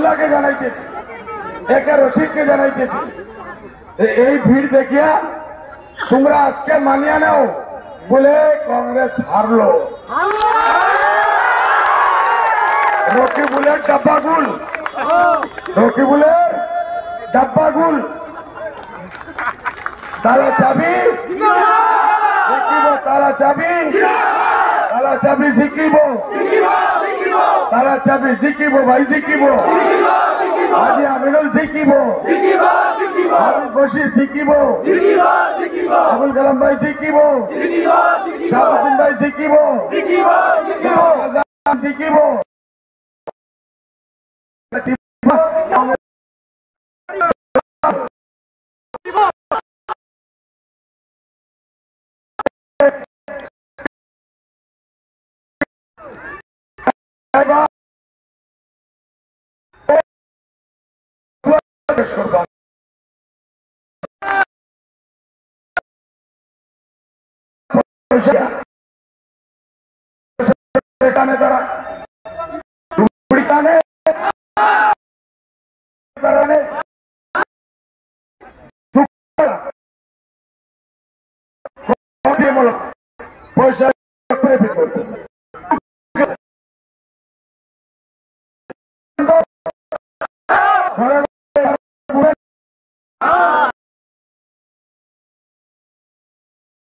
আবদুল্লাহকে জানাইতেছি, একে রশিদকে জানাইতেছি, এই ভিড় দেখিয়া তোমরা আজকে মানিয়া নাও বলে কংগ্রেস হারলো। রকিবুলের ডাব্বাগুল, রকিবুলের ডাব্বাগুল তালা চাবি জিকিব, তালা চাবি, তালা চাবি জিকিব, তালা চাবি জিকিব, ভাই জিকিব, হাজি আমিনুল জিকিব, হাফিজ বশির জিকিব, আবুল কালাম ভাই জিকিব, শাহাবুদ্দিন ভাই জিকিব, জিকিব। পয়সা করতেছে